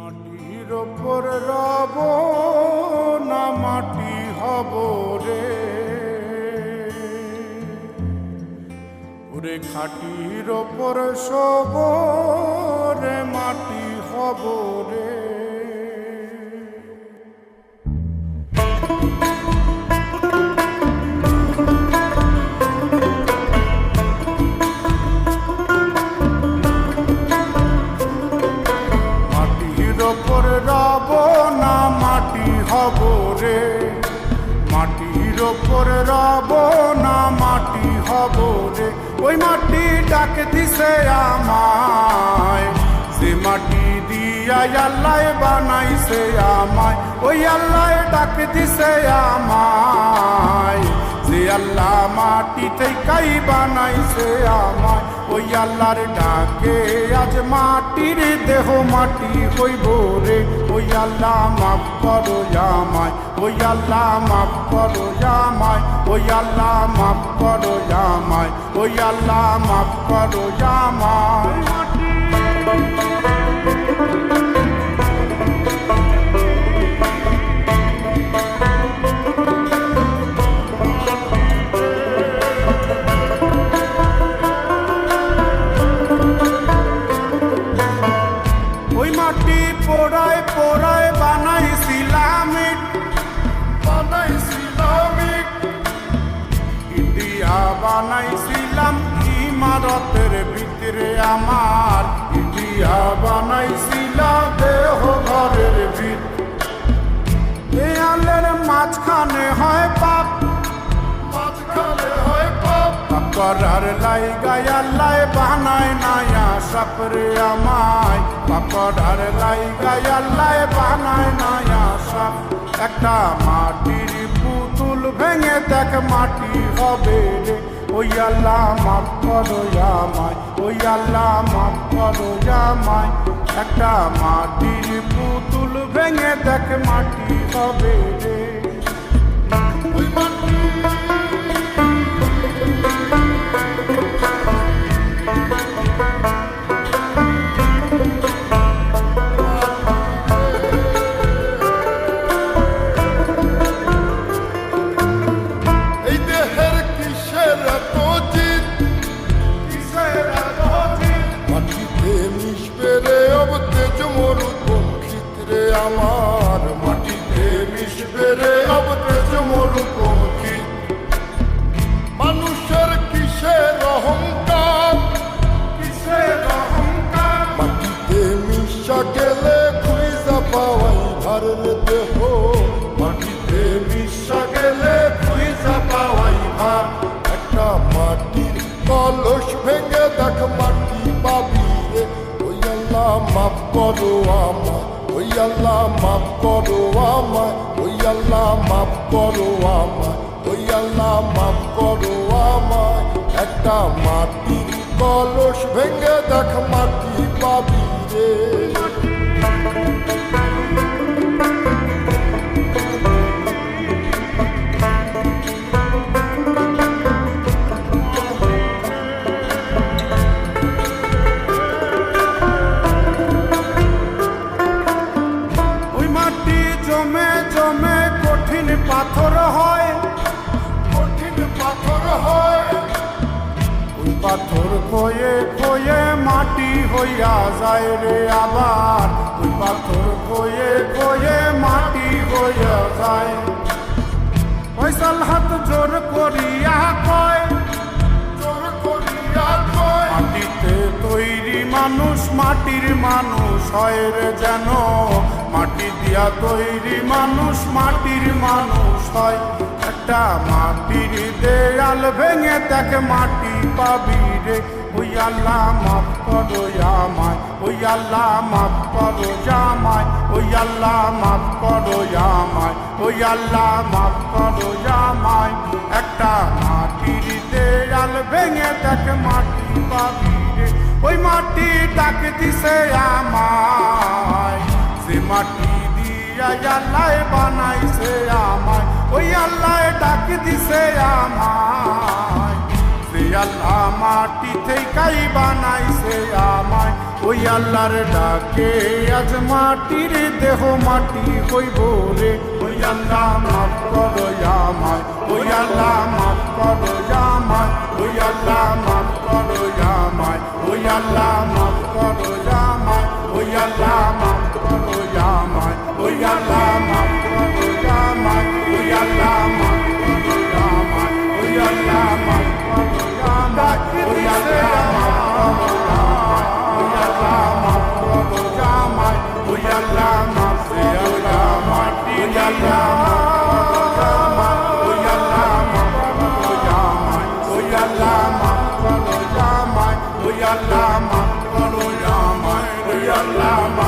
মাটির ওপর রব না মাটি হব রে, ওরে খাটির ওপর সব রে মাটি হব রে। মাটির ওপর রব না মাটি হব রে, ওই মাটি ডাক দিছে আমায়, যে মাটি দিয়া আল্লাহ বানাইছে আমায়, ওই আল্লাহ ডাক দিছে আমায়, যে আল্লাহ মাটি থেকেই বানাইছে আমায়, ওই আল্লাহর ডাকে আজ মাটির দেহ মাটি হইব রে, ওই আল্লাহ মাফ করো আমায়, ওই আল্লাহ মাফ করো আমায়, ওই আল্লাহ মাফ করো আমায়, ওই আল্লাহ মাফ করো আমায়। পোড়ায় পোড়ায় বানাইছিলাম ইন্ডিয়া বানাইছিলাম ইমারতের ভিতরে আমার, ইন্ডিয়া বানাইছিলাম দেহ ঘরের ভিতরে, দেয়ালের মাঝখানে হয় পাপ, মাঝখানে হয় পাপ করার লাইগায় আল্লাহ বানায় নায়া সাপরে আমায়, পাকড়ার লাইগায় আল্লাহ বানায় নায়া সাপ। একটা মাটির পুতুল ভেঙে দেখ মাটি হবে রে, ওই আল্লাহ মাফ করো আমায়, ওই আল্লাহ মাফ করো আমায়। একটা মাটির পুতুল ভেঙে দেখ মাটি হবে রে, ওই মাটি আমার, মাটিতে মিশবে রে অবতেজ মরুপক্ষী। মানুষের কিসের অহংকার, কিসের অহংকার, মাটিতে মিশা গেলে খুঁজা পাওয়াই ভারের দেহ, মাটিতে মিশা গেলে খুঁজা পাওয়াই ভার। একটা মাটির কলস ভেঙে দেখ মাটি পাবি রে, ওই আল্লাহ মাফ করো আমায়, ওই আল্লাহ মাফ করো আমায়, ওই আল্লাহ মাফ করো আমায়, ওই আল্লাহ মাফ করো আমায়। একটা মাটির কলস ভেঙে দেখ মাটি পাবি রে। জমে জমে কঠিন পাথর হয়, কঠিন পাথর হয়, ওই পাথর খয়ে খয়ে মাটি হইয়া যায় রে আবার, ওই পাথর খয়ে খয়ে মাটি হইয়া যায়। ফয়সাল হাত জোর করিয়া কয়, জোর করিয়া কয়, মাটিতে তৈরি মানুষ মাটির মানুষ হয় রে যেন, মাটি দিয়া তৈরি মানুষ মাটির মানুষ হয়। একটা মাটির দেয়াল ভেঙে দেখ মাটি পাবি রে, ওই আল্লাহ মাফ করো আমায়, ওই আল্লাহ মাফ করো আমায়, ওই আল্লাহ মাফ করো আমায়, ওই আল্লাহ মাফ করো আমায়। একটা মাটির দেয়াল ভেঙে দেখ মাটি পাবি রে, ওই মাটি ডাক দিছে আমায়, যে মাটি দিয়া আল্লাহ বানাইছে আমায়, ওই আল্লাহ ডাক দিছে আমায়, যে আল্লাহ মাটি থেকেই বানাইছে আমায়, ওই আল্লাহর ডাকে আজ মাটির দেহ মাটি হইব রে। ওই আল্লাহ মাফ করো আমায়, ওই আল্লাহ মাফ করো আমায়, ওই আল্লাহ মাফ করো আমায়, ওই আল্লাহ মাফ করো আমায়, ওই আল্লাহ মাফ করো আমায়, ওই আল্লাহ মাফ করো আমায়, ওই আল্লাহ মাফ করো আমায়, ওই আল্লাহ মাফ করো আমায়, ওই আল্লাহ মাফ করো আমায়, ওই আল্লাহ মাফ করো আমায়, ওই আল্লাহ মাফ করো আমায়, ওই আল্লাহ Allah